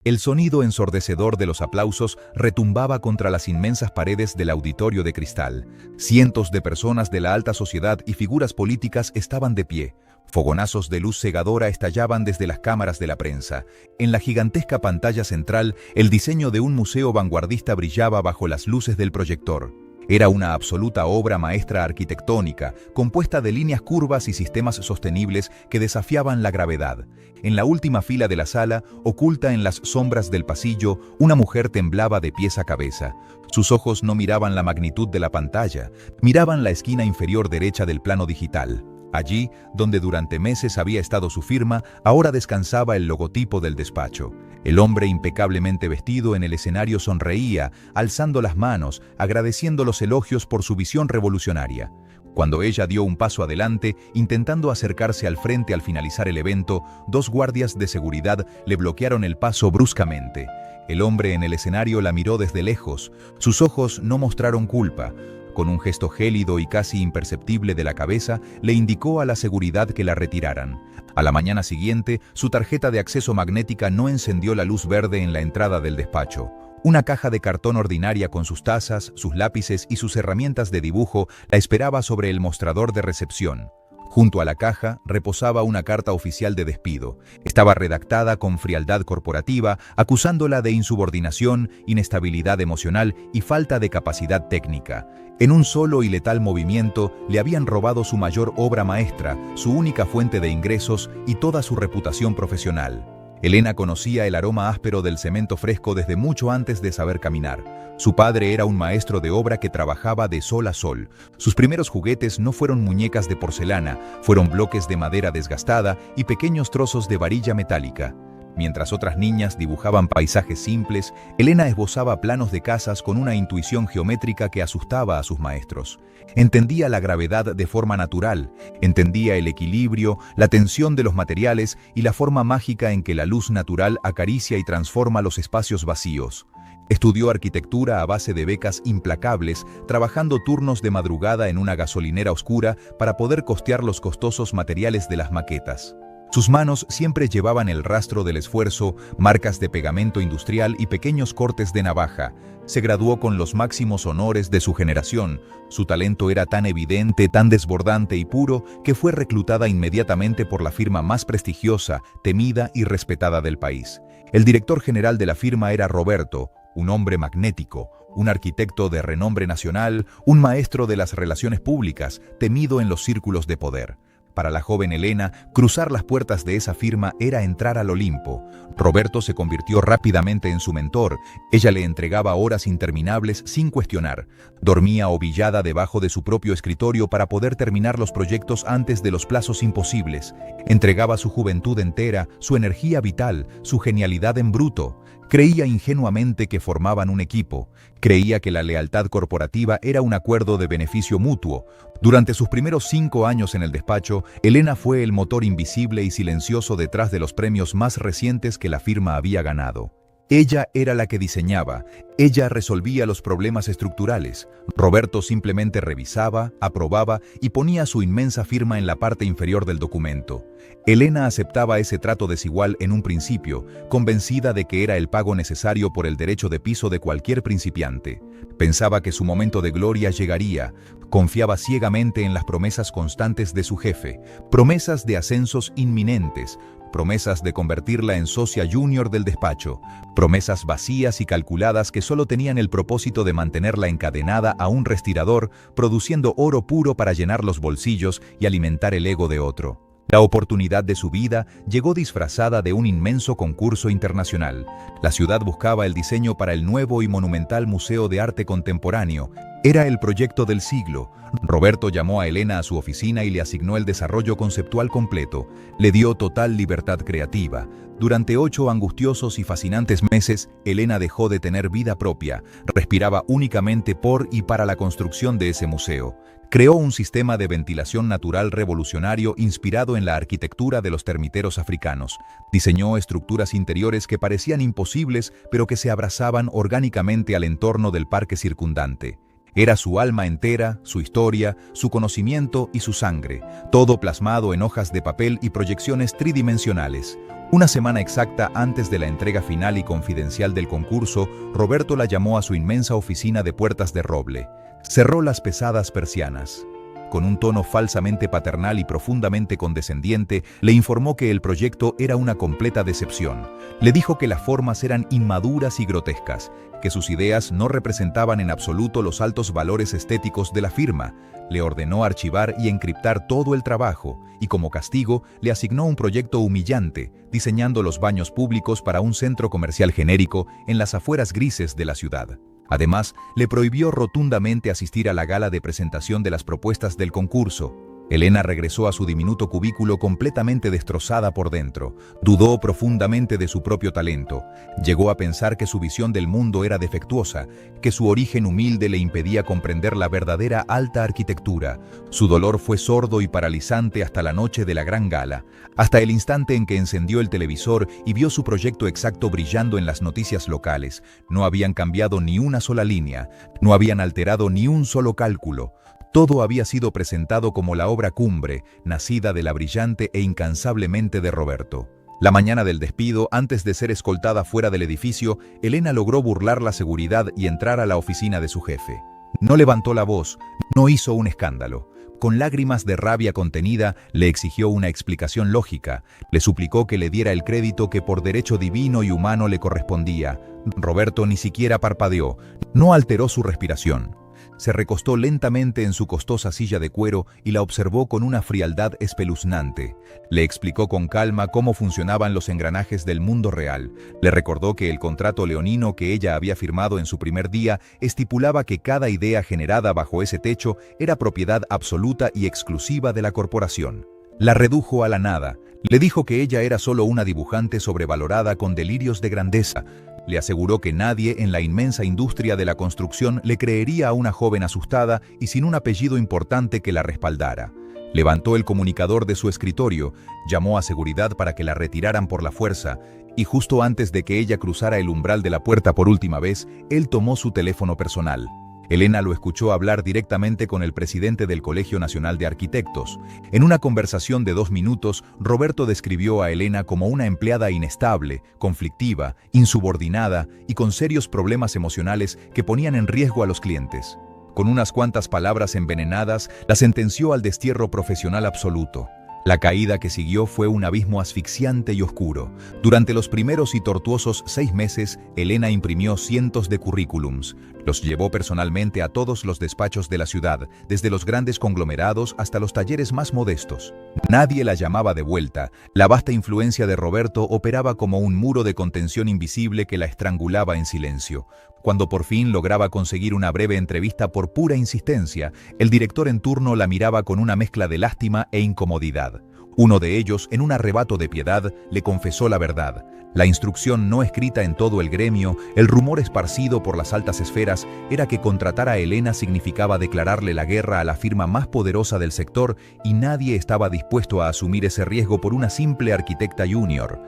El sonido ensordecedor de los aplausos retumbaba contra las inmensas paredes del auditorio de cristal. Cientos de personas de la alta sociedad y figuras políticas estaban de pie. Fogonazos de luz cegadora estallaban desde las cámaras de la prensa. En la gigantesca pantalla central, el diseño de un museo vanguardista brillaba bajo las luces del proyector. Era una absoluta obra maestra arquitectónica, compuesta de líneas curvas y sistemas sostenibles que desafiaban la gravedad. En la última fila de la sala, oculta en las sombras del pasillo, una mujer temblaba de pies a cabeza. Sus ojos no miraban la magnitud de la pantalla, miraban la esquina inferior derecha del plano digital. Allí, donde durante meses había estado su firma, ahora descansaba el logotipo del despacho. El hombre impecablemente vestido en el escenario sonreía, alzando las manos, agradeciendo los elogios por su visión revolucionaria. Cuando ella dio un paso adelante, intentando acercarse al frente al finalizar el evento, dos guardias de seguridad le bloquearon el paso bruscamente. El hombre en el escenario la miró desde lejos. Sus ojos no mostraron culpa. Con un gesto gélido y casi imperceptible de la cabeza, le indicó a la seguridad que la retiraran. A la mañana siguiente, su tarjeta de acceso magnética no encendió la luz verde en la entrada del despacho. Una caja de cartón ordinaria con sus tazas, sus lápices y sus herramientas de dibujo la esperaba sobre el mostrador de recepción. Junto a la caja reposaba una carta oficial de despido. Estaba redactada con frialdad corporativa, acusándola de insubordinación, inestabilidad emocional y falta de capacidad técnica. En un solo y letal movimiento le habían robado su mayor obra maestra, su única fuente de ingresos y toda su reputación profesional. Elena conocía el aroma áspero del cemento fresco desde mucho antes de saber caminar. Su padre era un maestro de obra que trabajaba de sol a sol. Sus primeros juguetes no fueron muñecas de porcelana, fueron bloques de madera desgastada y pequeños trozos de varilla metálica. Mientras otras niñas dibujaban paisajes simples, Elena esbozaba planos de casas con una intuición geométrica que asustaba a sus maestros. Entendía la gravedad de forma natural, entendía el equilibrio, la tensión de los materiales y la forma mágica en que la luz natural acaricia y transforma los espacios vacíos. Estudió arquitectura a base de becas implacables, trabajando turnos de madrugada en una gasolinera oscura para poder costear los costosos materiales de las maquetas. Sus manos siempre llevaban el rastro del esfuerzo, marcas de pegamento industrial y pequeños cortes de navaja. Se graduó con los máximos honores de su generación. Su talento era tan evidente, tan desbordante y puro, que fue reclutada inmediatamente por la firma más prestigiosa, temida y respetada del país. El director general de la firma era Roberto, un hombre magnético, un arquitecto de renombre nacional, un maestro de las relaciones públicas, temido en los círculos de poder. Para la joven Elena, cruzar las puertas de esa firma era entrar al Olimpo. Roberto se convirtió rápidamente en su mentor. Ella le entregaba horas interminables sin cuestionar. Dormía ovillada debajo de su propio escritorio para poder terminar los proyectos antes de los plazos imposibles. Entregaba su juventud entera, su energía vital, su genialidad en bruto. Creía ingenuamente que formaban un equipo. Creía que la lealtad corporativa era un acuerdo de beneficio mutuo. Durante sus primeros 5 años en el despacho, Elena fue el motor invisible y silencioso detrás de los premios más recientes que la firma había ganado. Ella era la que diseñaba, ella resolvía los problemas estructurales. Roberto simplemente revisaba, aprobaba y ponía su inmensa firma en la parte inferior del documento. Elena aceptaba ese trato desigual en un principio, convencida de que era el pago necesario por el derecho de piso de cualquier principiante. Pensaba que su momento de gloria llegaría, confiaba ciegamente en las promesas constantes de su jefe, promesas de ascensos inminentes, promesas de convertirla en socia junior del despacho, promesas vacías y calculadas que solo tenían el propósito de mantenerla encadenada a un respirador, produciendo oro puro para llenar los bolsillos y alimentar el ego de otro. La oportunidad de su vida llegó disfrazada de un inmenso concurso internacional. La ciudad buscaba el diseño para el nuevo y monumental Museo de Arte Contemporáneo. Era el proyecto del siglo. Roberto llamó a Elena a su oficina y le asignó el desarrollo conceptual completo. Le dio total libertad creativa. Durante 8 angustiosos y fascinantes meses, Elena dejó de tener vida propia. Respiraba únicamente por y para la construcción de ese museo. Creó un sistema de ventilación natural revolucionario inspirado en la arquitectura de los termiteros africanos. Diseñó estructuras interiores que parecían imposibles, pero que se abrazaban orgánicamente al entorno del parque circundante. Era su alma entera, su historia, su conocimiento y su sangre, todo plasmado en hojas de papel y proyecciones tridimensionales. Una semana exacta antes de la entrega final y confidencial del concurso, Roberto la llamó a su inmensa oficina de puertas de roble. Cerró las pesadas persianas. Con un tono falsamente paternal y profundamente condescendiente, le informó que el proyecto era una completa decepción. Le dijo que las formas eran inmaduras y grotescas, que sus ideas no representaban en absoluto los altos valores estéticos de la firma. Le ordenó archivar y encriptar todo el trabajo, y como castigo le asignó un proyecto humillante, diseñando los baños públicos para un centro comercial genérico en las afueras grises de la ciudad. Además, le prohibió rotundamente asistir a la gala de presentación de las propuestas del concurso. Elena regresó a su diminuto cubículo completamente destrozada por dentro. Dudó profundamente de su propio talento. Llegó a pensar que su visión del mundo era defectuosa, que su origen humilde le impedía comprender la verdadera alta arquitectura. Su dolor fue sordo y paralizante hasta la noche de la gran gala, hasta el instante en que encendió el televisor y vio su proyecto exacto brillando en las noticias locales. No habían cambiado ni una sola línea, no habían alterado ni un solo cálculo. Todo había sido presentado como la obra cumbre, nacida de la brillante e incansablemente de Roberto. La mañana del despido, antes de ser escoltada fuera del edificio, Elena logró burlar la seguridad y entrar a la oficina de su jefe. No levantó la voz, no hizo un escándalo. Con lágrimas de rabia contenida, le exigió una explicación lógica. Le suplicó que le diera el crédito que por derecho divino y humano le correspondía. Roberto ni siquiera parpadeó, no alteró su respiración. Se recostó lentamente en su costosa silla de cuero y la observó con una frialdad espeluznante. Le explicó con calma cómo funcionaban los engranajes del mundo real. Le recordó que el contrato leonino que ella había firmado en su primer día estipulaba que cada idea generada bajo ese techo era propiedad absoluta y exclusiva de la corporación. La redujo a la nada. Le dijo que ella era solo una dibujante sobrevalorada con delirios de grandeza. Le aseguró que nadie en la inmensa industria de la construcción le creería a una joven asustada y sin un apellido importante que la respaldara. Levantó el comunicador de su escritorio, llamó a seguridad para que la retiraran por la fuerza, y justo antes de que ella cruzara el umbral de la puerta por última vez, él tomó su teléfono personal. Elena lo escuchó hablar directamente con el presidente del Colegio Nacional de Arquitectos. En una conversación de 2 minutos, Roberto describió a Elena como una empleada inestable, conflictiva, insubordinada y con serios problemas emocionales que ponían en riesgo a los clientes. Con unas cuantas palabras envenenadas, la sentenció al destierro profesional absoluto. La caída que siguió fue un abismo asfixiante y oscuro. Durante los primeros y tortuosos 6 meses, Elena imprimió cientos de currículums. Los llevó personalmente a todos los despachos de la ciudad, desde los grandes conglomerados hasta los talleres más modestos. Nadie la llamaba de vuelta. La vasta influencia de Roberto operaba como un muro de contención invisible que la estrangulaba en silencio. Cuando por fin lograba conseguir una breve entrevista por pura insistencia, el director en turno la miraba con una mezcla de lástima e incomodidad. Uno de ellos, en un arrebato de piedad, le confesó la verdad. La instrucción no escrita en todo el gremio, el rumor esparcido por las altas esferas, era que contratar a Elena significaba declararle la guerra a la firma más poderosa del sector y nadie estaba dispuesto a asumir ese riesgo por una simple arquitecta junior.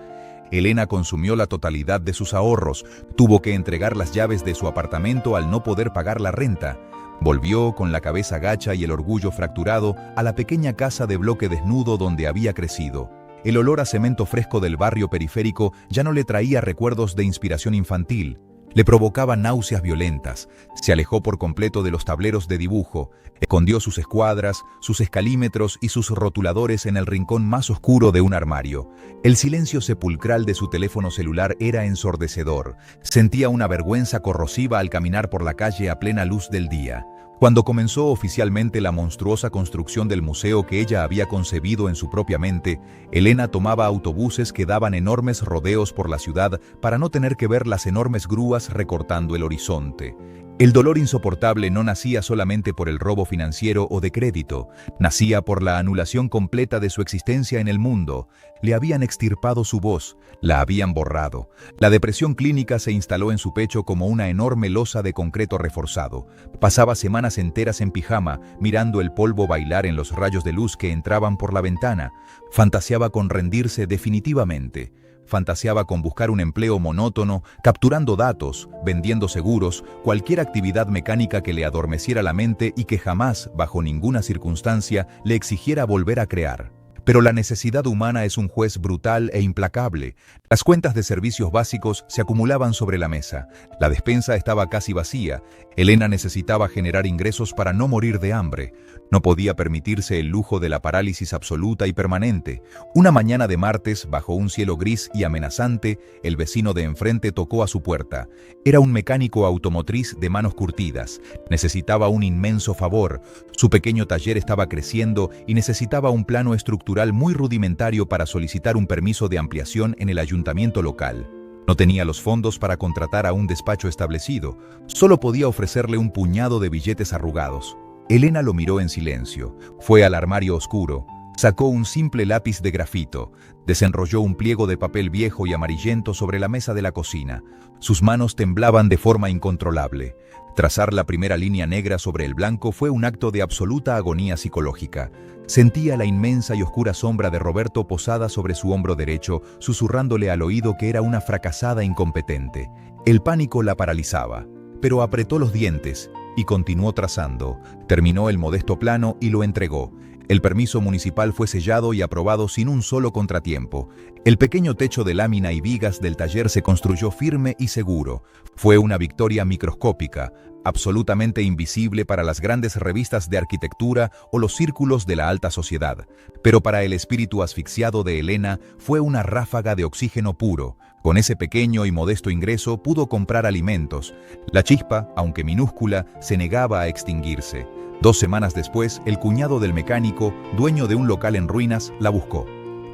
Elena consumió la totalidad de sus ahorros, tuvo que entregar las llaves de su apartamento al no poder pagar la renta. Volvió, con la cabeza gacha y el orgullo fracturado, a la pequeña casa de bloque desnudo donde había crecido. El olor a cemento fresco del barrio periférico ya no le traía recuerdos de inspiración infantil. Le provocaba náuseas violentas. Se alejó por completo de los tableros de dibujo, escondió sus escuadras, sus escalímetros y sus rotuladores en el rincón más oscuro de un armario. El silencio sepulcral de su teléfono celular era ensordecedor. Sentía una vergüenza corrosiva al caminar por la calle a plena luz del día. Cuando comenzó oficialmente la monstruosa construcción del museo que ella había concebido en su propia mente, Elena tomaba autobuses que daban enormes rodeos por la ciudad para no tener que ver las enormes grúas recortando el horizonte. El dolor insoportable no nacía solamente por el robo financiero o de crédito, nacía por la anulación completa de su existencia en el mundo. Le habían extirpado su voz, la habían borrado. La depresión clínica se instaló en su pecho como una enorme losa de concreto reforzado. Pasaba semanas enteras en pijama, mirando el polvo bailar en los rayos de luz que entraban por la ventana. Fantaseaba con rendirse definitivamente. Fantaseaba con buscar un empleo monótono, capturando datos, vendiendo seguros, cualquier actividad mecánica que le adormeciera la mente y que jamás, bajo ninguna circunstancia, le exigiera volver a crear. Pero la necesidad humana es un juez brutal e implacable. Las cuentas de servicios básicos se acumulaban sobre la mesa. La despensa estaba casi vacía. Elena necesitaba generar ingresos para no morir de hambre. No podía permitirse el lujo de la parálisis absoluta y permanente. Una mañana de martes, bajo un cielo gris y amenazante, el vecino de enfrente tocó a su puerta. Era un mecánico automotriz de manos curtidas. Necesitaba un inmenso favor. Su pequeño taller estaba creciendo y necesitaba un plano estructural muy rudimentario para solicitar un permiso de ampliación en el ayuntamiento local. No tenía los fondos para contratar a un despacho establecido. Solo podía ofrecerle un puñado de billetes arrugados. Elena lo miró en silencio. Fue al armario oscuro. Sacó un simple lápiz de grafito. Desenrolló un pliego de papel viejo y amarillento sobre la mesa de la cocina. Sus manos temblaban de forma incontrolable. Trazar la primera línea negra sobre el blanco fue un acto de absoluta agonía psicológica. Sentía la inmensa y oscura sombra de Roberto posada sobre su hombro derecho, susurrándole al oído que era una fracasada incompetente. El pánico la paralizaba, pero apretó los dientes y continuó trazando. Terminó el modesto plano y lo entregó. El permiso municipal fue sellado y aprobado sin un solo contratiempo. El pequeño techo de lámina y vigas del taller se construyó firme y seguro. Fue una victoria microscópica, absolutamente invisible para las grandes revistas de arquitectura o los círculos de la alta sociedad. Pero para el espíritu asfixiado de Elena fue una ráfaga de oxígeno puro. Con ese pequeño y modesto ingreso pudo comprar alimentos. La chispa, aunque minúscula, se negaba a extinguirse. 2 semanas después, el cuñado del mecánico, dueño de un local en ruinas, la buscó.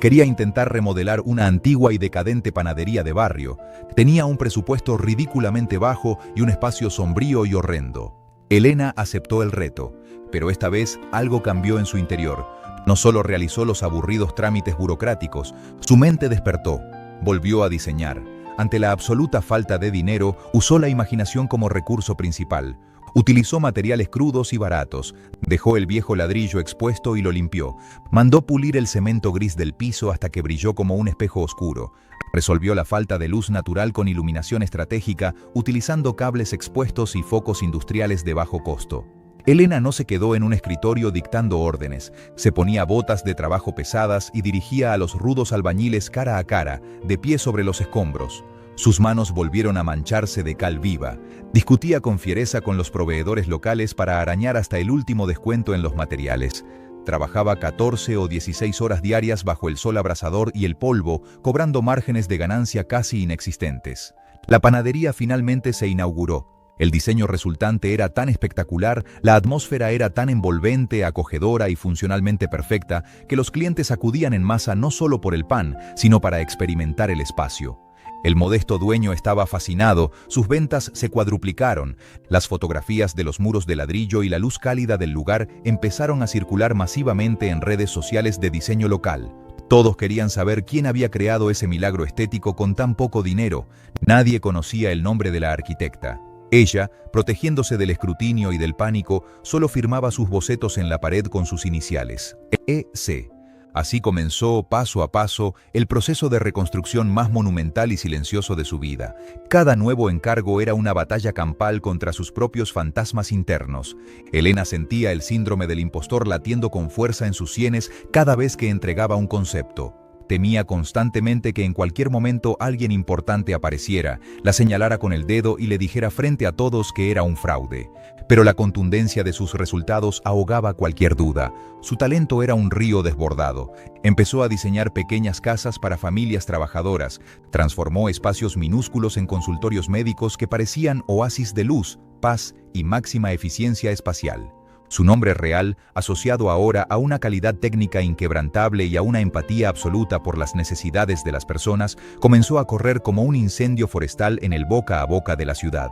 Quería intentar remodelar una antigua y decadente panadería de barrio. Tenía un presupuesto ridículamente bajo y un espacio sombrío y horrendo. Elena aceptó el reto, pero esta vez algo cambió en su interior. No solo realizó los aburridos trámites burocráticos, su mente despertó. Volvió a diseñar. Ante la absoluta falta de dinero, usó la imaginación como recurso principal. Utilizó materiales crudos y baratos, dejó el viejo ladrillo expuesto y lo limpió. Mandó pulir el cemento gris del piso hasta que brilló como un espejo oscuro. Resolvió la falta de luz natural con iluminación estratégica, utilizando cables expuestos y focos industriales de bajo costo. Elena no se quedó en un escritorio dictando órdenes. Se ponía botas de trabajo pesadas y dirigía a los rudos albañiles cara a cara, de pie sobre los escombros. Sus manos volvieron a mancharse de cal viva. Discutía con fiereza con los proveedores locales para arañar hasta el último descuento en los materiales. Trabajaba 14 o 16 horas diarias bajo el sol abrasador y el polvo, cobrando márgenes de ganancia casi inexistentes. La panadería finalmente se inauguró. El diseño resultante era tan espectacular, la atmósfera era tan envolvente, acogedora y funcionalmente perfecta, que los clientes acudían en masa no solo por el pan, sino para experimentar el espacio. El modesto dueño estaba fascinado, sus ventas se cuadruplicaron. Las fotografías de los muros de ladrillo y la luz cálida del lugar empezaron a circular masivamente en redes sociales de diseño local. Todos querían saber quién había creado ese milagro estético con tan poco dinero. Nadie conocía el nombre de la arquitecta. Ella, protegiéndose del escrutinio y del pánico, solo firmaba sus bocetos en la pared con sus iniciales, E.C. Así comenzó, paso a paso, el proceso de reconstrucción más monumental y silencioso de su vida. Cada nuevo encargo era una batalla campal contra sus propios fantasmas internos. Elena sentía el síndrome del impostor latiendo con fuerza en sus sienes cada vez que entregaba un concepto. Temía constantemente que en cualquier momento alguien importante apareciera, la señalara con el dedo y le dijera frente a todos que era un fraude. Pero la contundencia de sus resultados ahogaba cualquier duda. Su talento era un río desbordado. Empezó a diseñar pequeñas casas para familias trabajadoras. Transformó espacios minúsculos en consultorios médicos que parecían oasis de luz, paz y máxima eficiencia espacial. Su nombre real, asociado ahora a una calidad técnica inquebrantable y a una empatía absoluta por las necesidades de las personas, comenzó a correr como un incendio forestal en el boca a boca de la ciudad.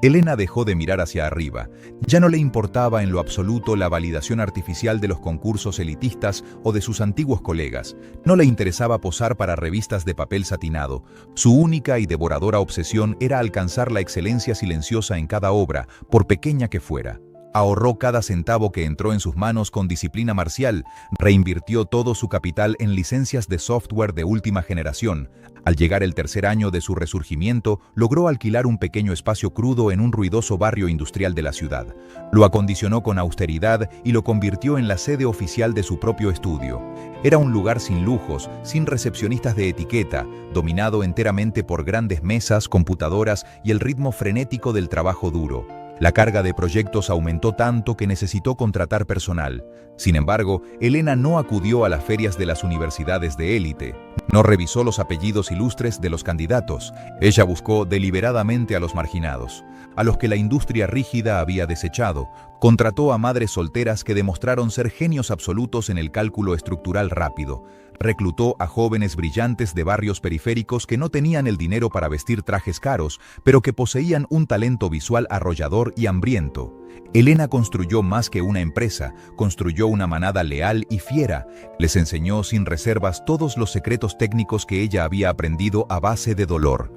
Elena dejó de mirar hacia arriba. Ya no le importaba en lo absoluto la validación artificial de los concursos elitistas o de sus antiguos colegas. No le interesaba posar para revistas de papel satinado. Su única y devoradora obsesión era alcanzar la excelencia silenciosa en cada obra, por pequeña que fuera. Ahorró cada centavo que entró en sus manos con disciplina marcial, reinvirtió todo su capital en licencias de software de última generación. Al llegar el tercer año de su resurgimiento, logró alquilar un pequeño espacio crudo en un ruidoso barrio industrial de la ciudad. Lo acondicionó con austeridad y lo convirtió en la sede oficial de su propio estudio. Era un lugar sin lujos, sin recepcionistas de etiqueta, dominado enteramente por grandes mesas, computadoras y el ritmo frenético del trabajo duro. La carga de proyectos aumentó tanto que necesitó contratar personal. Sin embargo, Elena no acudió a las ferias de las universidades de élite. No revisó los apellidos ilustres de los candidatos. Ella buscó deliberadamente a los marginados, a los que la industria rígida había desechado. Contrató a madres solteras que demostraron ser genios absolutos en el cálculo estructural rápido. Reclutó a jóvenes brillantes de barrios periféricos que no tenían el dinero para vestir trajes caros, pero que poseían un talento visual arrollador y hambriento. Elena construyó más que una empresa, construyó una manada leal y fiera. Les enseñó sin reservas todos los secretos técnicos que ella había aprendido a base de dolor.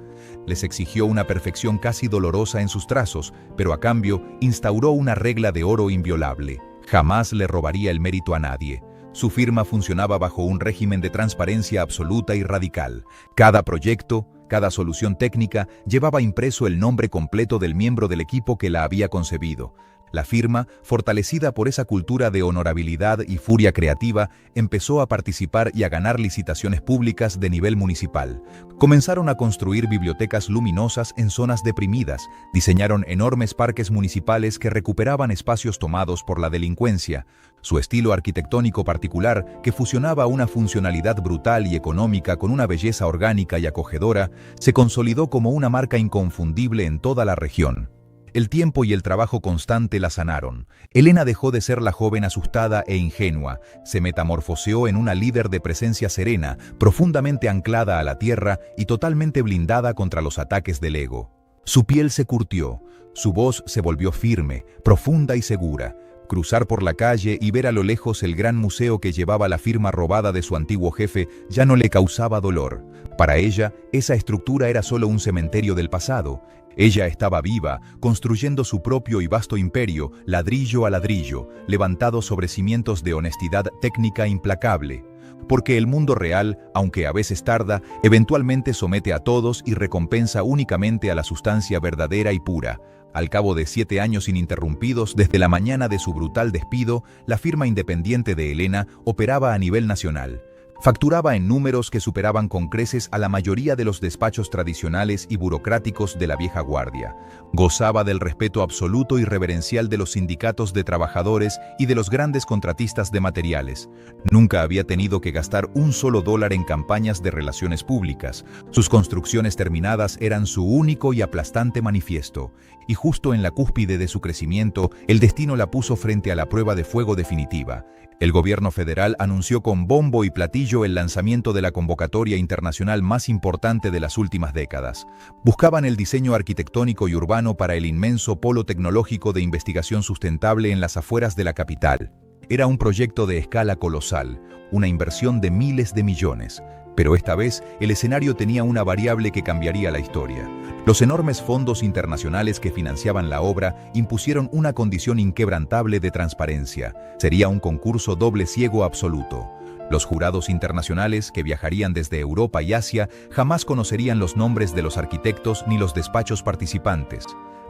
Les exigió una perfección casi dolorosa en sus trazos, pero a cambio instauró una regla de oro inviolable. Jamás le robaría el mérito a nadie. Su firma funcionaba bajo un régimen de transparencia absoluta y radical. Cada proyecto, cada solución técnica llevaba impreso el nombre completo del miembro del equipo que la había concebido. La firma, fortalecida por esa cultura de honorabilidad y furia creativa, empezó a participar y a ganar licitaciones públicas de nivel municipal. Comenzaron a construir bibliotecas luminosas en zonas deprimidas, diseñaron enormes parques municipales que recuperaban espacios tomados por la delincuencia. Su estilo arquitectónico particular, que fusionaba una funcionalidad brutal y económica con una belleza orgánica y acogedora, se consolidó como una marca inconfundible en toda la región. El tiempo y el trabajo constante la sanaron. Elena dejó de ser la joven asustada e ingenua, se metamorfoseó en una líder de presencia serena, profundamente anclada a la tierra y totalmente blindada contra los ataques del ego. Su piel se curtió, su voz se volvió firme, profunda y segura. Cruzar por la calle y ver a lo lejos el gran museo que llevaba la firma robada de su antiguo jefe ya no le causaba dolor. Para ella, esa estructura era solo un cementerio del pasado. Ella estaba viva, construyendo su propio y vasto imperio, ladrillo a ladrillo, levantado sobre cimientos de honestidad técnica implacable. Porque el mundo real, aunque a veces tarda, eventualmente somete a todos y recompensa únicamente a la sustancia verdadera y pura. Al cabo de 7 años ininterrumpidos, desde la mañana de su brutal despido, la firma independiente de Elena operaba a nivel nacional. Facturaba en números que superaban con creces a la mayoría de los despachos tradicionales y burocráticos de la vieja guardia. Gozaba del respeto absoluto y reverencial de los sindicatos de trabajadores y de los grandes contratistas de materiales. Nunca había tenido que gastar un solo dólar en campañas de relaciones públicas. Sus construcciones terminadas eran su único y aplastante manifiesto. Y justo en la cúspide de su crecimiento, el destino la puso frente a la prueba de fuego definitiva. El gobierno federal anunció con bombo y platillo el lanzamiento de la convocatoria internacional más importante de las últimas décadas. Buscaban el diseño arquitectónico y urbano para el inmenso polo tecnológico de investigación sustentable en las afueras de la capital. Era un proyecto de escala colosal, una inversión de miles de millones. Pero esta vez, el escenario tenía una variable que cambiaría la historia. Los enormes fondos internacionales que financiaban la obra impusieron una condición inquebrantable de transparencia. Sería un concurso doble ciego absoluto. Los jurados internacionales, que viajarían desde Europa y Asia, jamás conocerían los nombres de los arquitectos ni los despachos participantes.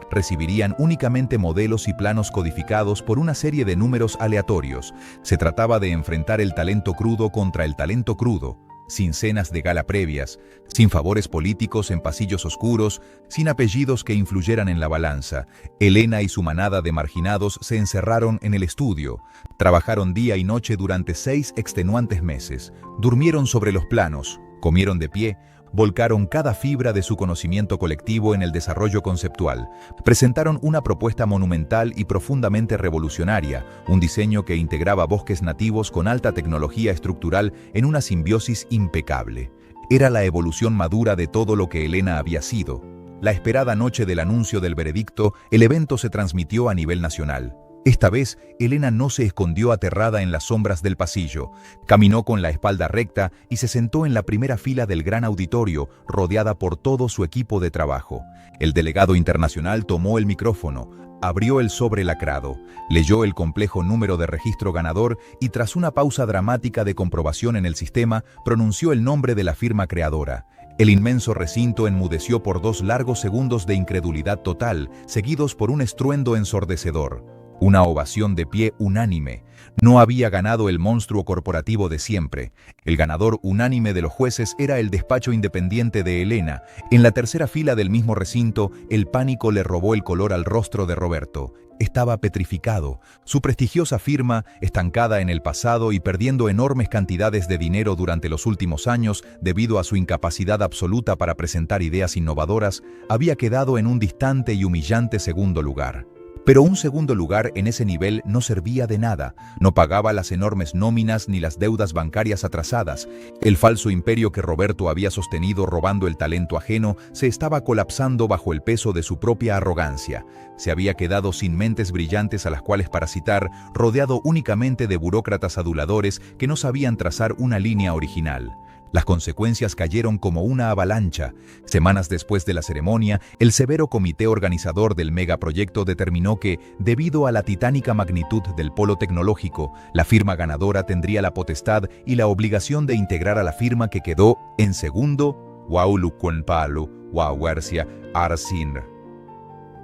Recibirían únicamente modelos y planos codificados por una serie de números aleatorios. Se trataba de enfrentar el talento crudo contra el talento crudo, sin cenas de gala previas, sin favores políticos en pasillos oscuros, sin apellidos que influyeran en la balanza. Elena y su manada de marginados se encerraron en el estudio, trabajaron día y noche durante 6 extenuantes meses, durmieron sobre los planos, comieron de pie, volcaron cada fibra de su conocimiento colectivo en el desarrollo conceptual. Presentaron una propuesta monumental y profundamente revolucionaria, un diseño que integraba bosques nativos con alta tecnología estructural en una simbiosis impecable. Era la evolución madura de todo lo que Elena había sido. La esperada noche del anuncio del veredicto, el evento se transmitió a nivel nacional. Esta vez, Elena no se escondió aterrada en las sombras del pasillo. Caminó con la espalda recta y se sentó en la primera fila del gran auditorio, rodeada por todo su equipo de trabajo. El delegado internacional tomó el micrófono, abrió el sobre lacrado, leyó el complejo número de registro ganador y tras una pausa dramática de comprobación en el sistema, pronunció el nombre de la firma creadora. El inmenso recinto enmudeció por 2 largos segundos de incredulidad total, seguidos por un estruendo ensordecedor. Una ovación de pie unánime. No había ganado el monstruo corporativo de siempre. El ganador unánime de los jueces era el despacho independiente de Elena. En la tercera fila del mismo recinto, el pánico le robó el color al rostro de Roberto. Estaba petrificado. Su prestigiosa firma, estancada en el pasado y perdiendo enormes cantidades de dinero durante los últimos años debido a su incapacidad absoluta para presentar ideas innovadoras, había quedado en un distante y humillante segundo lugar. Pero un segundo lugar en ese nivel no servía de nada, no pagaba las enormes nóminas ni las deudas bancarias atrasadas. El falso imperio que Roberto había sostenido robando el talento ajeno se estaba colapsando bajo el peso de su propia arrogancia. Se había quedado sin mentes brillantes a las cuales parasitar, rodeado únicamente de burócratas aduladores que no sabían trazar una línea original. Las consecuencias cayeron como una avalancha. Semanas después de la ceremonia, el severo comité organizador del megaproyecto determinó que, debido a la titánica magnitud del polo tecnológico, la firma ganadora tendría la potestad y la obligación de integrar a la firma que quedó en segundo, Wauluconpalu, Wauercia, Arsin.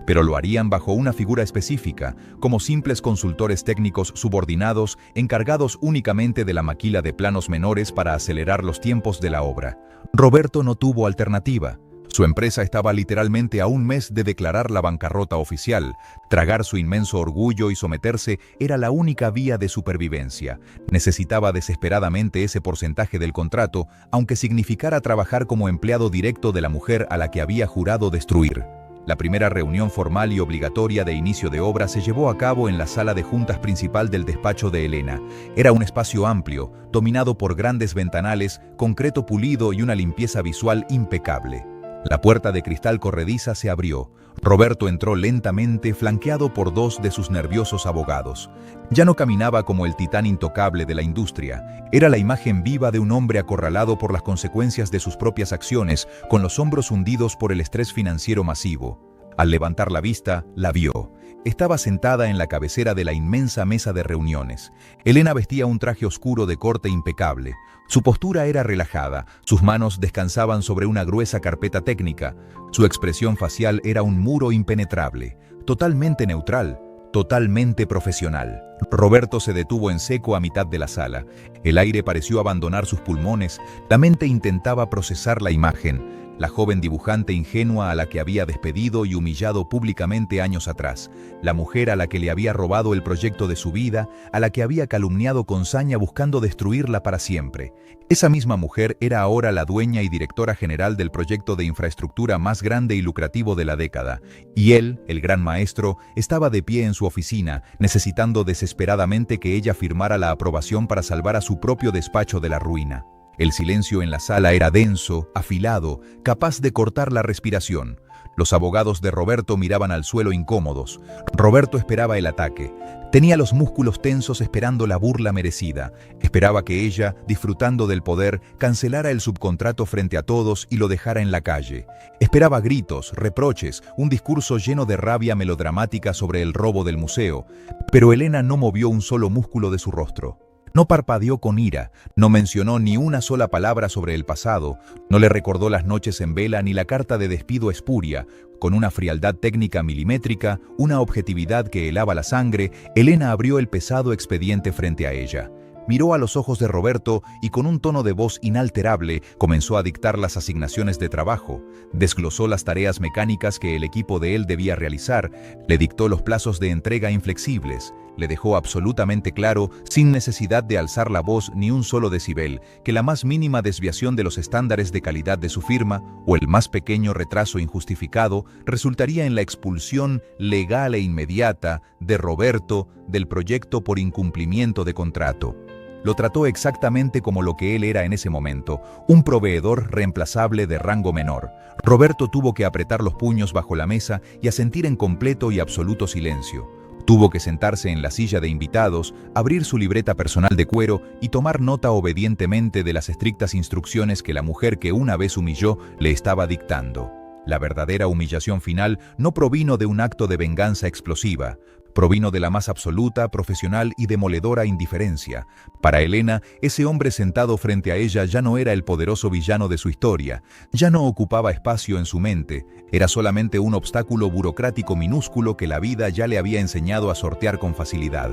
Pero lo harían bajo una figura específica, como simples consultores técnicos subordinados encargados únicamente de la maquila de planos menores para acelerar los tiempos de la obra. Roberto no tuvo alternativa. Su empresa estaba literalmente a un mes de declarar la bancarrota oficial. Tragar su inmenso orgullo y someterse era la única vía de supervivencia. Necesitaba desesperadamente ese porcentaje del contrato, aunque significara trabajar como empleado directo de la mujer a la que había jurado destruir. La primera reunión formal y obligatoria de inicio de obra se llevó a cabo en la sala de juntas principal del despacho de Elena. Era un espacio amplio, dominado por grandes ventanales, concreto pulido y una limpieza visual impecable. La puerta de cristal corrediza se abrió. Roberto entró lentamente, flanqueado por 2 de sus nerviosos abogados. Ya no caminaba como el titán intocable de la industria. Era la imagen viva de un hombre acorralado por las consecuencias de sus propias acciones, con los hombros hundidos por el estrés financiero masivo. Al levantar la vista, la vio. Estaba sentada en la cabecera de la inmensa mesa de reuniones. Elena vestía un traje oscuro de corte impecable. Su postura era relajada, sus manos descansaban sobre una gruesa carpeta técnica. Su expresión facial era un muro impenetrable, totalmente neutral, totalmente profesional. Roberto se detuvo en seco a mitad de la sala. El aire pareció abandonar sus pulmones, la mente intentaba procesar la imagen. La joven dibujante ingenua a la que había despedido y humillado públicamente años atrás, la mujer a la que le había robado el proyecto de su vida, a la que había calumniado con saña buscando destruirla para siempre. Esa misma mujer era ahora la dueña y directora general del proyecto de infraestructura más grande y lucrativo de la década, y él, el gran maestro, estaba de pie en su oficina, necesitando desesperadamente que ella firmara la aprobación para salvar a su propio despacho de la ruina. El silencio en la sala era denso, afilado, capaz de cortar la respiración. Los abogados de Roberto miraban al suelo incómodos. Roberto esperaba el ataque. Tenía los músculos tensos esperando la burla merecida. Esperaba que ella, disfrutando del poder, cancelara el subcontrato frente a todos y lo dejara en la calle. Esperaba gritos, reproches, un discurso lleno de rabia melodramática sobre el robo del museo. Pero Elena no movió un solo músculo de su rostro. No parpadeó con ira, no mencionó ni una sola palabra sobre el pasado, no le recordó las noches en vela ni la carta de despido espuria. Con una frialdad técnica milimétrica, una objetividad que helaba la sangre, Elena abrió el pesado expediente frente a ella. Miró a los ojos de Roberto y con un tono de voz inalterable comenzó a dictar las asignaciones de trabajo. Desglosó las tareas mecánicas que el equipo de él debía realizar, le dictó los plazos de entrega inflexibles. Le dejó absolutamente claro, sin necesidad de alzar la voz ni un solo decibel, que la más mínima desviación de los estándares de calidad de su firma o el más pequeño retraso injustificado resultaría en la expulsión legal e inmediata de Roberto del proyecto por incumplimiento de contrato. Lo trató exactamente como lo que él era en ese momento, un proveedor reemplazable de rango menor. Roberto tuvo que apretar los puños bajo la mesa y asentir en completo y absoluto silencio. Tuvo que sentarse en la silla de invitados, abrir su libreta personal de cuero y tomar nota obedientemente de las estrictas instrucciones que la mujer que una vez humilló le estaba dictando. La verdadera humillación final no provino de un acto de venganza explosiva, provino de la más absoluta, profesional y demoledora indiferencia. Para Elena, ese hombre sentado frente a ella ya no era el poderoso villano de su historia, ya no ocupaba espacio en su mente, era solamente un obstáculo burocrático minúsculo que la vida ya le había enseñado a sortear con facilidad.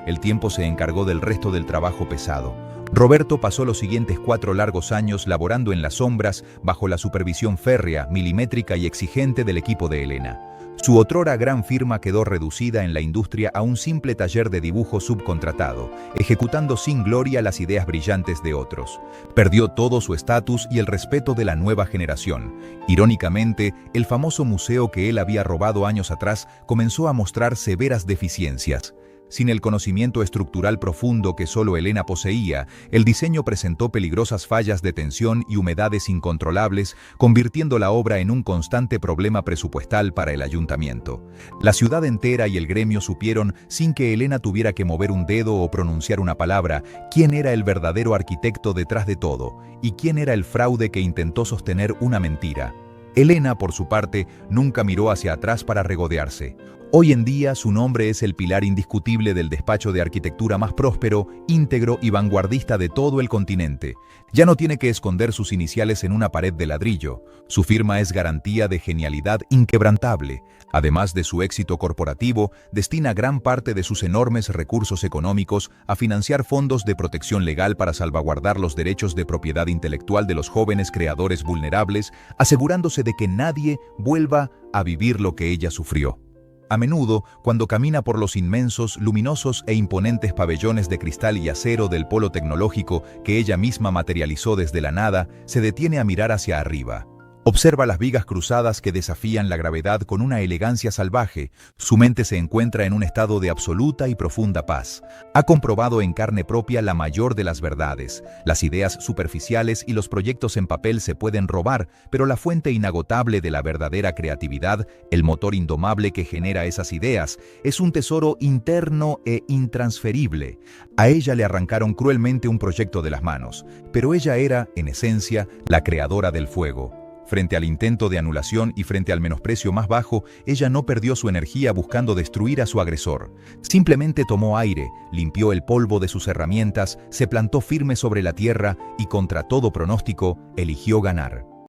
El tiempo se encargó del resto del trabajo pesado. Roberto pasó los siguientes 4 largos años laborando en las sombras bajo la supervisión férrea, milimétrica y exigente del equipo de Elena. Su otrora gran firma quedó reducida en la industria a un simple taller de dibujo subcontratado, ejecutando sin gloria las ideas brillantes de otros. Perdió todo su estatus y el respeto de la nueva generación. Irónicamente, el famoso museo que él había robado años atrás comenzó a mostrar severas deficiencias. Sin el conocimiento estructural profundo que solo Elena poseía, el diseño presentó peligrosas fallas de tensión y humedades incontrolables, convirtiendo la obra en un constante problema presupuestal para el ayuntamiento. La ciudad entera y el gremio supieron, sin que Elena tuviera que mover un dedo o pronunciar una palabra, quién era el verdadero arquitecto detrás de todo, y quién era el fraude que intentó sostener una mentira. Elena, por su parte, nunca miró hacia atrás para regodearse. Hoy en día su nombre es el pilar indiscutible del despacho de arquitectura más próspero, íntegro y vanguardista de todo el continente. Ya no tiene que esconder sus iniciales en una pared de ladrillo. Su firma es garantía de genialidad inquebrantable. Además de su éxito corporativo, destina gran parte de sus enormes recursos económicos a financiar fondos de protección legal para salvaguardar los derechos de propiedad intelectual de los jóvenes creadores vulnerables, asegurándose de que nadie vuelva a vivir lo que ella sufrió. A menudo, cuando camina por los inmensos, luminosos e imponentes pabellones de cristal y acero del polo tecnológico que ella misma materializó desde la nada, se detiene a mirar hacia arriba. Observa las vigas cruzadas que desafían la gravedad con una elegancia salvaje. Su mente se encuentra en un estado de absoluta y profunda paz. Ha comprobado en carne propia la mayor de las verdades. Las ideas superficiales y los proyectos en papel se pueden robar, pero la fuente inagotable de la verdadera creatividad, el motor indomable que genera esas ideas, es un tesoro interno e intransferible. A ella le arrancaron cruelmente un proyecto de las manos, pero ella era, en esencia, la creadora del fuego. Frente al intento de anulación y frente al menosprecio más bajo, ella no perdió su energía buscando destruir a su agresor. Simplemente tomó aire, limpió el polvo de sus herramientas, se plantó firme sobre la tierra y, contra todo pronóstico, eligió ganar.